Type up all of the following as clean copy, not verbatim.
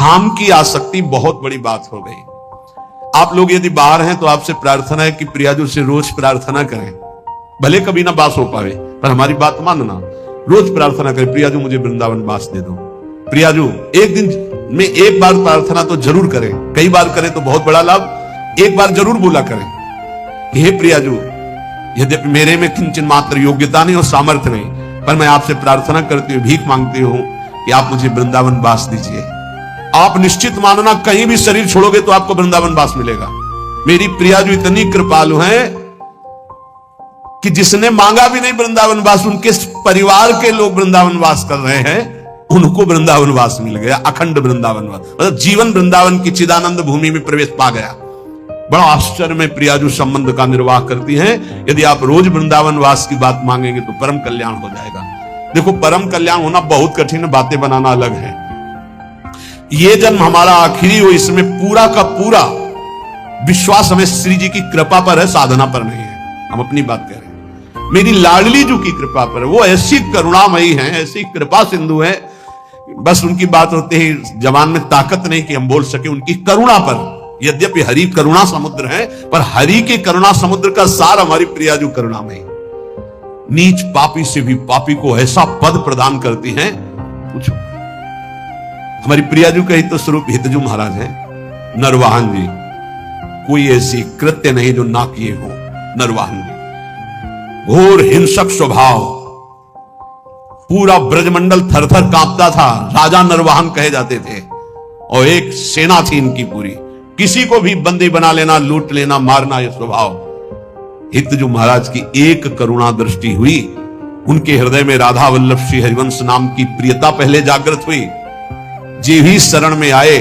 धाम की आसक्ति बहुत बड़ी बात हो गई। आप लोग यदि बाहर हैं तो आपसे प्रार्थना है कि प्रियाजू से रोज प्रार्थना करें, भले कभी ना बास हो पावे पर हमारी बात मानना, रोज प्रार्थना करें प्रियाजू मुझे वृंदावन बास दे दो। प्रियाजू एक दिन में एक बार प्रार्थना तो जरूर करें, कई बार करें तो बहुत बड़ा लाभ, एक बार जरूर बोला करें, हे प्रियाजू यद्यपि मेरे में किंचन मात्र योग्यता नहीं और सामर्थ्य नहीं, पर मैं आपसे प्रार्थना करती हूँ, भीख मांगती हूँ कि आप मुझे वृंदावन बास दीजिए। आप निश्चित मानना कहीं भी शरीर छोड़ोगे तो आपको वृंदावन वास मिलेगा। मेरी प्रियाजू इतनी कृपालु है कि जिसने मांगा भी नहीं वृंदावन वास, उनके परिवार के लोग वृंदावन वास कर रहे हैं, उनको वृंदावन वास मिल गया, अखंड वृंदावन वास, मतलब जीवन वृंदावन की चिदानंद भूमि में प्रवेश पा गया। बड़ा आश्चर्य में प्रियाजू संबंध का निर्वाह करती हैं। यदि आप रोज वृंदावन वास की बात मांगेंगे तो परम कल्याण हो जाएगा। देखो परम कल्याण होना बहुत कठिन, बातें बनाना अलग है। ये जन्म हमारा आखिरी हो, इसमें पूरा का पूरा विश्वास हमें श्री जी की कृपा पर है, साधना पर नहीं है। हम अपनी बात कह रहे हैं, मेरी लाडली जू की कृपा पर है। वो ऐसी करुणामयी है, ऐसी कृपा सिंधु है, बस उनकी बात होते ही जबान में ताकत नहीं कि हम बोल सके उनकी करुणा पर। यद्यपि हरि करुणा समुद्र है, पर हरि के करुणा समुद्र का सार हमारी प्रियाजू करुणामयी। नीच पापी से भी पापी को ऐसा पद प्रदान करती हैं, पूछो। हमारी प्रियाजू का ही तो स्वरूप हितजू महाराज है, नरवाहन जी। कोई ऐसी कृत्य नहीं जो ना किए हो नरवाहन जी। घोर हिंसक स्वभाव, पूरा ब्रजमंडल थरथर कांपता था, राजा नरवाहन कहे जाते थे, और एक सेना थी इनकी पूरी, किसी को भी बंदी बना लेना, लूट लेना, मारना, यह स्वभाव। हितजू महाराज की एक करुणा दृष्टि हुई, उनके हृदय में राधा वल्लभ श्री हरिवंश नाम की प्रियता पहले जागृत हुई। जी भी शरण में आए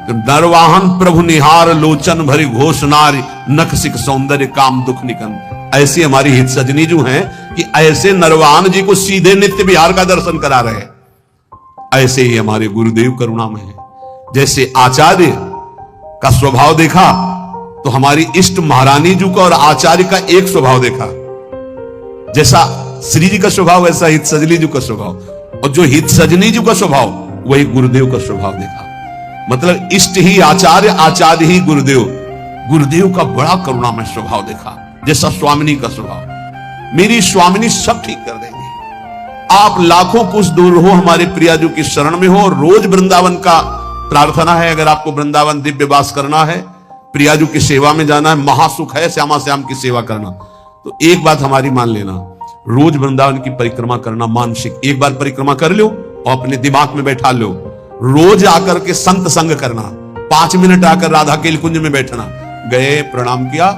तो नरवाहन प्रभु निहार लोचन भरी घोष नारी, नख सिख सौंदर्य काम दुख निकंद। ऐसी हमारी हित सजनी जो हैं कि ऐसे नरवाहन जी को सीधे नित्य विहार का दर्शन करा रहे। ऐसे ही हमारे गुरुदेव करुणामय है। जैसे आचार्य का स्वभाव देखा तो हमारी इष्ट महारानी जी का और आचार्य का एक स्वभाव देखा। जैसा श्री जी का स्वभाव वैसा हित सजनी जी का स्वभाव, और जो हित सजनी जी का स्वभाव वही गुरुदेव का स्वभाव देखा। मतलब इष्ट ही आचार्य, आचार्य ही गुरुदेव, गुरुदेव का बड़ा करुणामय स्वभाव देखा। जैसा स्वामिनी का स्वभाव, मेरी स्वामिनी सब ठीक कर देंगी। आप लाखों कुछ दूर हो, हमारे प्रियाजू की शरण में हो, और रोज वृंदावन का प्रार्थना है। अगर आपको वृंदावन दिव्य वास करना है, प्रियाजू की सेवा में जाना है, महासुख है श्यामा श्याम की सेवा करना, तो एक बात हमारी मान लेना, रोज वृंदावन की परिक्रमा करना। मानसिक एक बार परिक्रमा कर लो और अपने दिमाग में बैठा लो, रोज आकर के संत संग करना, 5 मिनट आकर राधा के कुंज में बैठना, गए प्रणाम किया,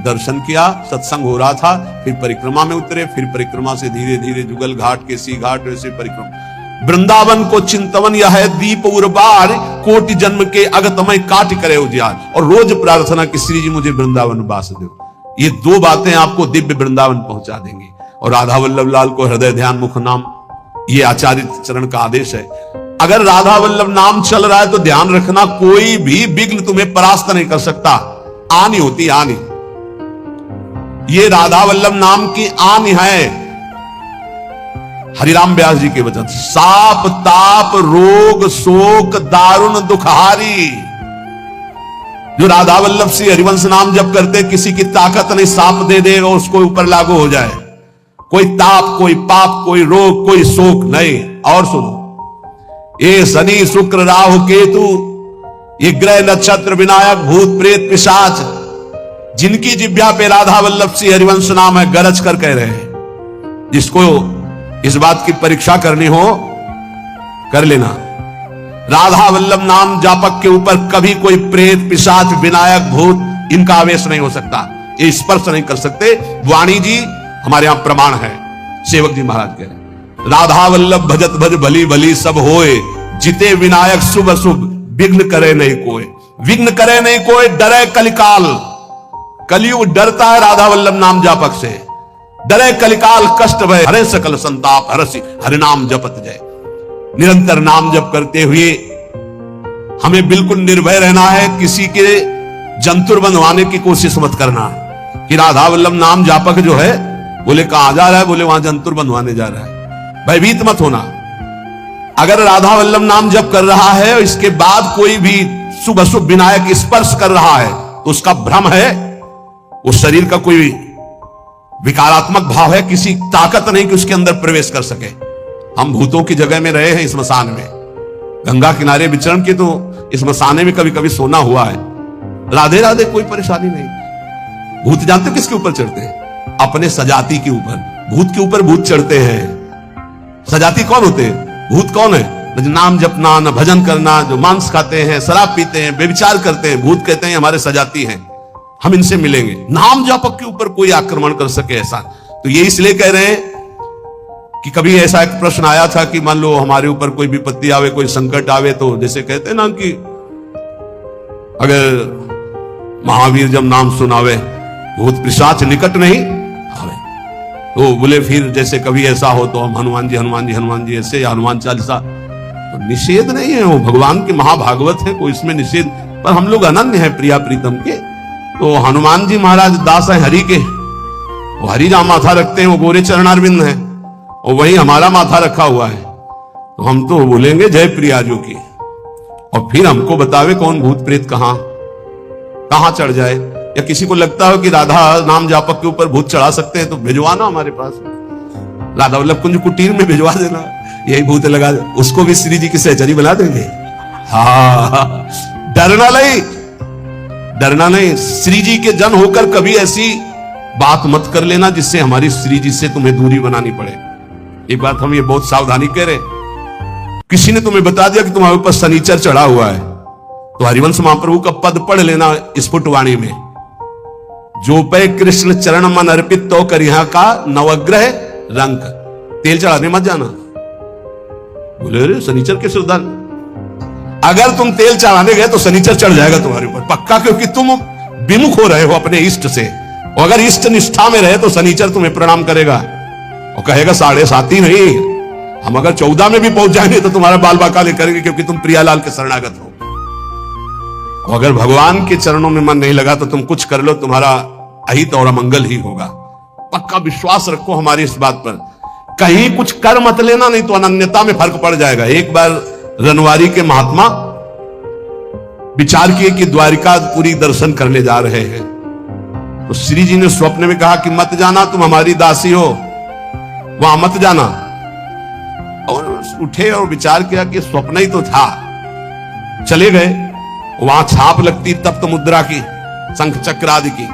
दर्शन किया, सत्संग हो रहा था, फिर परिक्रमा में उतरे, फिर परिक्रमा से धीरे धीरे जुगल घाट, केसी घाट, वैसे परिक्रमा। वृंदावन को चिंतवन यह है दीप उर्बार, कोटि जन्म के अगतमय काट करे उजियार। और रोज प्रार्थना कि श्री जी मुझे वृंदावन वास दो। ये 2 बातें आपको दिव्य वृंदावन पहुंचा देंगी। और राधा वल्लभ लाल को हृदय ध्यान मुख नाम, ये आचार्य चरण का आदेश है। अगर राधा वल्लभ नाम चल रहा है तो ध्यान रखना, कोई भी विघ्न तुम्हें परास्त नहीं कर सकता। आनी होती आनी, ये राधा वल्लभ नाम की आनी है। हरिराम व्यास जी के वचन, साप ताप रोग शोक दारुण दुखहारी। जो राधा वल्लभ श्री हरिवंश नाम जब करते, किसी की ताकत नहीं, साप दे देगा उसको ऊपर लागू हो जाए। कोई ताप, कोई पाप, कोई रोग, कोई शोक नहीं। और सुनो, ये शनि शुक्र राहु केतु, ये ग्रह नक्षत्र विनायक भूत प्रेत पिशाच, जिनकी जिब्या पे राधा वल्लभ श्री हरिवंश नाम है, गरज कर कह रहे हैं। जिसको इस बात की परीक्षा करनी हो कर लेना। राधा वल्लभ नाम जापक के ऊपर कभी कोई प्रेत पिशाच विनायक भूत इनका आवेश नहीं हो सकता, ये स्पर्श नहीं कर सकते। वाणी जी हमारे यहां प्रमाण है। सेवक जी महाराज कह रहे हैं, राधा वल्लभ भजत भज भली भली सब होए, जिते विनायक शुभ शुभ विघ्न करे नहीं कोई। विघ्न करे नहीं कोई, डरे कलिकाल। कलियुग डरता है राधा वल्लभ नाम जापक से। डरे कलिकाल कष्ट भय, हरे सकल संताप हरसि हरिनाम जपत जय। निरंतर नाम जप करते हुए हमें बिल्कुल निर्भय रहना है, किसी के जंतुर बनवाने की कोशिश मत करना कि राधा वल्लभ नाम जापक जो है, बोले कहां जा रहा है, बोले वहां जंतुर बनवाने जा रहा है। भयभीत मत होना। अगर राधा वल्लभ नाम जप कर रहा है और इसके बाद कोई भी शुभ अशुभ विनायक स्पर्श कर रहा है तो उसका भ्रम है, वो शरीर का कोई विकारात्मक भाव है, किसी ताकत नहीं कि उसके अंदर प्रवेश कर सके। हम भूतों की जगह में रहे हैं स्मशान में, गंगा किनारे विचरण के तो स्मशाने में कभी कभी सोना हुआ है। राधे राधे, कोई परेशानी नहीं। भूत जानते किसके ऊपर चढ़ते हैं? अपने सजाती के ऊपर। भूत के ऊपर भूत चढ़ते हैं। सजाती कौन होते हैं? भूत कौन है? न नाम जपना, न भजन करना, जो मांस खाते हैं, शराब पीते हैं, बेविचार करते हैं, भूत कहते हैं हमारे सजाती हैं, हम इनसे मिलेंगे। नाम जपक के ऊपर कोई आक्रमण कर सके ऐसा, तो ये इसलिए कह रहे हैं कि कभी ऐसा एक प्रश्न आया था कि मान लो हमारे ऊपर कोई विपत्ति आवे, कोई संकट आवे, तो जैसे कहते हैं ना कि अगर महावीर जब नाम सुनावे भूत पिशाच निकट नहीं आवे, तो बोले फिर जैसे कभी ऐसा हो तो हम हनुमान जी हनुमान जी हनुमान जी ऐसे, या हनुमान चालीसा, तो निषेध नहीं है, वो भगवान के महाभागवत है, कोई इसमें निषेध, पर हम लोग अनन्य है प्रिया प्रीतम के। तो हनुमान जी महाराज दास है हरि के, वो हरि जहां माथा रखते हैं वो गोरे चरणारविंद है, और वही हमारा माथा रखा हुआ है, तो हम तो बोलेंगे जय प्रियाजू की। और फिर हमको बतावे कौन भूत प्रेत कहां चढ़ जाए। या किसी को लगता हो कि राधा नाम जापक के ऊपर भूत चढ़ा सकते हैं तो भिजवाना हमारे पास, राधा वल्लभ कुंज कुटीर में भिजवा देना, यही भूत लगा, उसको भी श्री जी की सहचरी बना देंगे। हाँ, डरना नहीं, डरना नहीं। श्री जी के जन होकर कभी ऐसी बात मत कर लेना जिससे हमारी श्री जी से तुम्हें दूरी बनानी पड़े। एक बात हम ये बहुत सावधानी कह रहे, किसी ने तुम्हें बता दिया कि तुम्हारे ऊपर शनिचर चढ़ा हुआ है, तो हरिवंश महाप्रभु का पद पढ़ लेना स्फुटवाणी में, जो पे कृष्ण चरण मन अर्पित तो करिहा का नवग्रह रंग। तेल चढ़ाने मत जाना। बोले अरे शनिचर के सुरदान, अगर तुम तेल चढ़ाने गए तो शनिचर चढ़ जाएगा तुम्हारे ऊपर पक्का, क्योंकि तुम विमुख हो रहे हो अपने इष्ट से। और अगर इष्ट निष्ठा में रहे तो शनिचर तुम्हें प्रणाम करेगा और कहेगा 7.5 ही नहीं, हम अगर 14 में भी पहुंच जाएंगे तो तुम्हारा बाल बाकाले करेंगे, क्योंकि तुम प्रियालाल के शरणागत हो। और अगर भगवान के चरणों में मन नहीं लगा तो तुम कुछ कर लो, तुम्हारा अहित और अमंगल ही होगा। पक्का विश्वास रखो हमारी इस बात पर। कहीं कुछ कर मत लेना, नहीं तो अनन्यता में फर्क पड़ जाएगा। एक बार रनवारी के महात्मा विचार किए कि द्वारिकापुरी दर्शन करने जा रहे हैं, तो श्री जी ने स्वप्न में कहा कि मत जाना, तुम हमारी दासी हो, वहां मत जाना। और उठे और विचार किया कि स्वप्न ही तो था, चले गए। वहां छाप लगती तप्त मुद्रा की, शंख चक्र आदि की।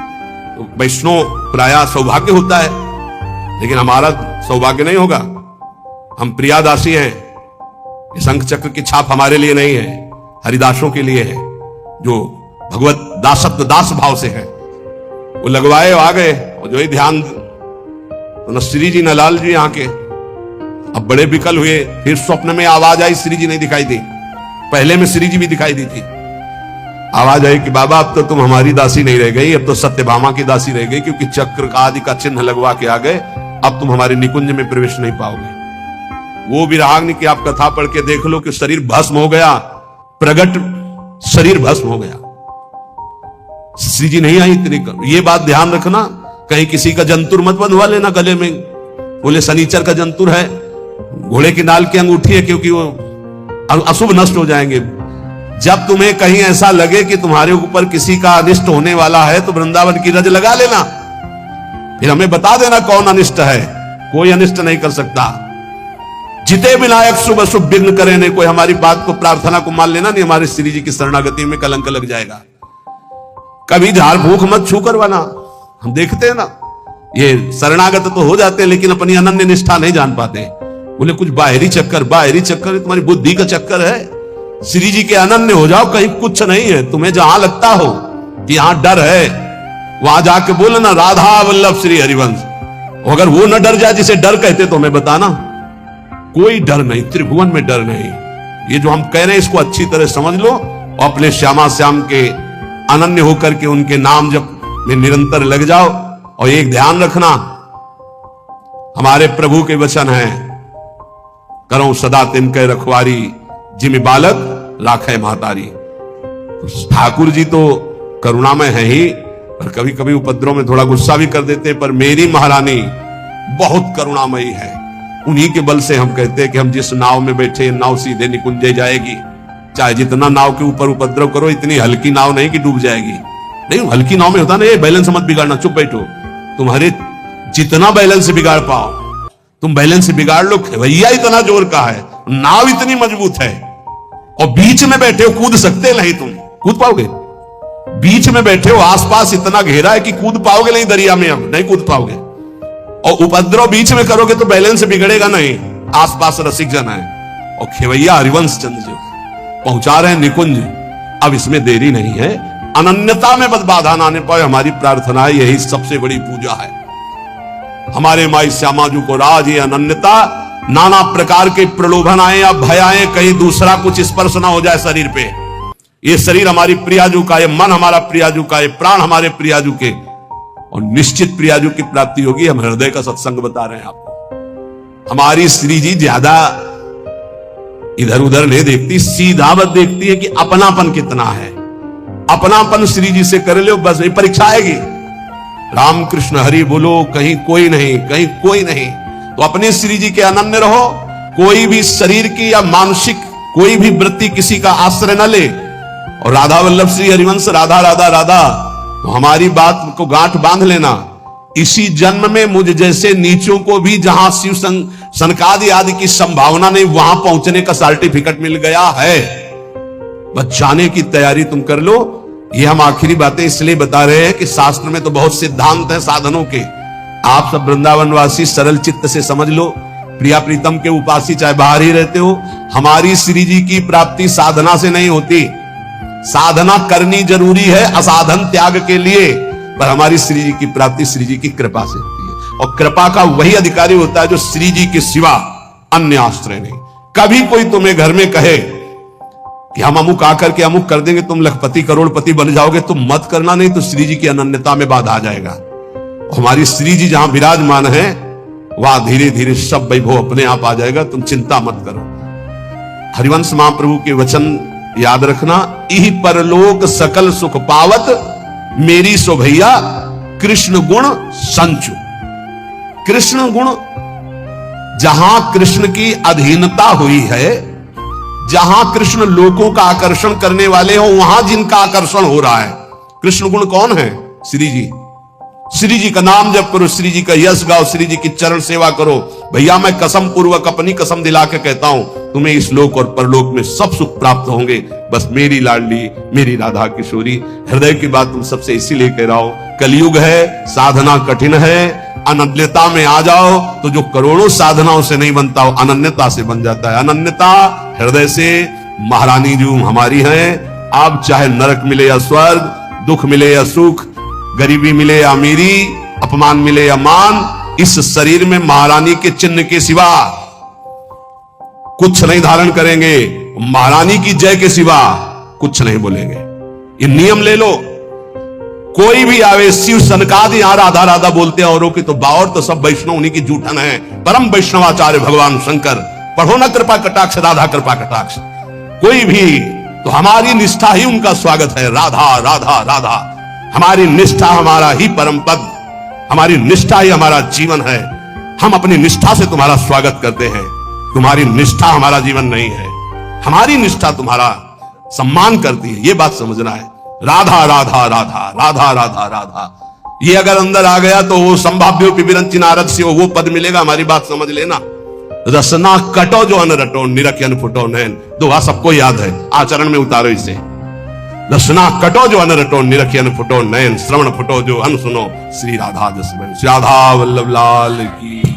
तो वैष्णव प्रायः सौभाग्य होता है, लेकिन हमारा सौभाग्य नहीं होगा, हम प्रियादासी हैं। शंख चक्र की छाप हमारे लिए नहीं है, हरिदासों के लिए है, जो भगवत दासत्व दास भाव से है। वो लगवाए आ गए, और जो ही ध्यान, तो न श्री जी न लाल जी यहाँ के। अब बड़े विकल हुए, फिर स्वप्न में आवाज आई, श्री जी नहीं दिखाई दी, पहले में श्री जी भी दिखाई दी थी। आवाज आई कि बाबा अब तो तुम हमारी दासी नहीं रह गई, अब तो सत्यभामा की दासी रह गई, क्योंकि चक्र का आदि का चिन्ह लगवा के आ गए, अब तुम हमारे निकुंज में प्रवेश नहीं पाओगे। वो विराग्नि की आप कथा पढ़ के देख लो कि शरीर भस्म हो गया, प्रगट शरीर भस्म हो गया। श्री जी नहीं आई इतनी। ये बात ध्यान रखना, कहीं किसी का जंतुर मत बंधवा लेना गले में। बोले शनिचर का जंतुर है, घोड़े की नाल की अंगूठी है, क्योंकि वो अशुभ नष्ट हो जाएंगे। जब तुम्हें कहीं ऐसा लगे कि तुम्हारे ऊपर किसी का अनिष्ट होने वाला है तो वृंदावन की रज लगा लेना, फिर हमें बता देना कौन अनिष्ट है। कोई अनिष्ट नहीं कर सकता। जिते विनायक शुभ अशुभ विघ्न करे नहीं, कोई हमारी बात को प्रार्थना को मान लेना नहीं, हमारे श्री जी की शरणागति में कलंक लग जाएगा। कभी झाड़ फूक मत छू करवाना। हम देखते हैं ना, ये शरणागत तो हो जाते हैं लेकिन अपनी अनन्य निष्ठा नहीं जान पाते। बोले कुछ बाहरी चक्कर तुम्हारी बुद्धि का चक्कर है। श्री जी के अनन्य हो जाओ, कहीं कुछ नहीं है। तुम्हें जहां लगता हो कि यहां डर है, वहां जाके बोलना राधा वल्लभ श्री हरिवंश। अगर वो न डर जाए जिसे डर कहते तो हमें बताना। कोई डर नहीं, त्रिभुवन में डर नहीं। ये जो हम कह रहे हैं इसको अच्छी तरह समझ लो, और अपने श्यामा श्याम के अनन्य होकर के उनके नाम जप में निरंतर लग जाओ। और एक ध्यान रखना, हमारे प्रभु के वचन हैं, करो सदा तिनके रखवारी, जिम बालक राखे महतारी। तो ठाकुर जी तो करुणामय है ही, पर कभी कभी उपद्रव में थोड़ा गुस्सा भी कर देते हैं, पर मेरी महारानी बहुत करुणामयी है। उन्हीं के बल से हम कहते हैं कि हम जिस नाव में बैठे नाव सीधे निकुंज जाएगी। चाहे जितना नाव के ऊपर उपद्रव करो, इतनी हल्की नाव नहीं कि डूब जाएगी। नहीं, हल्की नाव में होता ना, ये बैलेंस मत बिगाड़ना, चुप बैठो। तुम्हारे जितना बैलेंस बिगाड़ पाओ तुम बैलेंस बिगाड़ लो। भैया इतना जोर का है, नाव इतनी मजबूत है, और बीच में बैठे हो, कूद सकते नहीं, तुम कूद पाओगे? बीच में बैठे हो, आसपास इतना घेरा है कि कूद पाओगे नहीं दरिया में? अब नहीं कूद पाओगे। और उपद्रव बीच में करोगे तो बैलेंस बिगड़ेगा नहीं, आसपास रसिक जन है। और खेवैया हरिवंश चंद्र जो पहुंचा रहे हैं निकुंज, अब इसमें देरी नहीं है। अनन्यता में बद बाधा ना आने पाए, हमारी प्रार्थना है, यही सबसे बड़ी पूजा है। हमारे माई श्यामा जी को राज ये अनन्यता, नाना प्रकार के प्रलोभन आए या भय आए, कहीं दूसरा कुछ स्पर्श ना हो जाए शरीर पे। ये शरीर हमारी प्रियाजू का, ये मन हमारा प्रियाजू का, ये प्राण हमारे प्रियाजू के, और निश्चित प्रियाजू की प्राप्ति होगी। हम हृदय का सत्संग बता रहे हैं आपको। हमारी श्री जी ज्यादा इधर उधर नहीं देखती, सीधा बस देखती है कि अपनापन कितना है। अपनापन श्री जी से कर लो, बस ये परीक्षा आएगी। राम कृष्ण हरि बोलो, कहीं कोई नहीं, कहीं कोई नहीं, तो अपने श्री जी के अनन्य रहो। कोई भी शरीर की या मानसिक कोई भी वृत्ति किसी का आश्रय न ले। और राधा वल्लभ श्री हरिवंश, राधा राधा राधा, तो हमारी बात को गांठ बांध लेना। इसी जन्म में मुझ जैसे नीचों को भी जहां शिव सनकादि आदि की संभावना नहीं, वहां पहुंचने का सर्टिफिकेट मिल गया है। बस जाने की तैयारी तुम कर लो। ये हम आखिरी बातें इसलिए बता रहे हैं कि शास्त्र में तो बहुत सिद्धांत है साधनों के। आप सब वृंदावनवासी सरल चित्त से समझ लो। प्रिया प्रीतम के उपासी चाहे बाहर ही रहते हो, हमारी श्री जी की प्राप्ति साधना से नहीं होती। साधना करनी जरूरी है असाधन त्याग के लिए, पर हमारी श्री जी की प्राप्ति श्री जी की कृपा से होती है। और कृपा का वही अधिकारी होता है जो श्री जी के सिवा अन्य आश्रय नहीं। कभी कोई तुम्हें घर में कहे कि हम अमुक आकर के अमुक कर देंगे, तुम लखपति करोड़पति बन जाओगे, तुम मत करना, नहीं तो श्री जी की अनन्यता में बाधा आ जाएगा। हमारी श्री जी जहां विराजमान है वहां धीरे धीरे सब वैभव अपने आप आ जाएगा, तुम चिंता मत करो। हरिवंश महाप्रभु के वचन याद रखना, इह परलोक सकल सुख पावत, मेरी सो भैया कृष्ण गुण संचु। कृष्ण गुण, जहां कृष्ण की अधीनता हुई है, जहां कृष्ण लोगों का आकर्षण करने वाले हो, वहां जिनका आकर्षण हो रहा है। कृष्ण गुण कौन है? श्री जी। श्री जी का नाम जप करो, श्री जी का यश गाओ, श्री जी की चरण सेवा करो। भैया मैं कसम पूर्वक अपनी कसम दिला के कहता हूं, तुम्हें इस लोक और परलोक में सब सुख प्राप्त होंगे। बस मेरी लाडली, मेरी राधा किशोरी, हृदय की बात तुम सबसे इसीलिए कह रहा हूं। कलयुग है, साधना कठिन है, अनन्यता में आ जाओ तो जो करोड़ों साधनाओं से नहीं बनता हो अनन्यता से बन जाता है। अनन्यता हृदय से। महारानी जी हमारी हैं। आप चाहे नरक मिले या स्वर्ग, दुख मिले या सुख, गरीबी मिले या अमीरी, अपमान मिले या मान, इस शरीर में महारानी के चिन्ह के सिवा कुछ नहीं धारण करेंगे। महारानी की जय के सिवा कुछ नहीं बोलेंगे। ये नियम ले लो। कोई भी आवे, शिव सनकादि यहां राधा राधा बोलते हैं औरों की, तो बावर तो सब वैष्णव उन्हीं की जूठन है। परम वैष्णवाचार्य भगवान शंकर, पढ़ो ना कृपा कटाक्ष, राधा कृपा कटाक्ष। कोई भी तो हमारी निष्ठा ही उनका स्वागत है। राधा राधा राधा, हमारी निष्ठा हमारा ही परम पद, हमारी निष्ठा ही हमारा जीवन है। हम अपनी निष्ठा से तुम्हारा स्वागत करते हैं। तुम्हारी निष्ठा हमारा जीवन नहीं है, हमारी निष्ठा तुम्हारा सम्मान करती है। ये बात समझना है। राधा राधा राधा राधा राधा राधा, ये अगर अंदर आ गया तो वो संभाव्यो पिबिरंची नारद से वो पद मिलेगा। हमारी बात समझ लेना। रसना कटो जो अन रटो, निरखन फुटो नैन, दोहा सबको याद है, आचरण में उतारो इसे। रसना कटो जो अन रटो, निरखन फुटो नैन, श्रवण फुटो जो अन सुनो, श्री राधा जस। श्री राधा वल्लभ लाल की।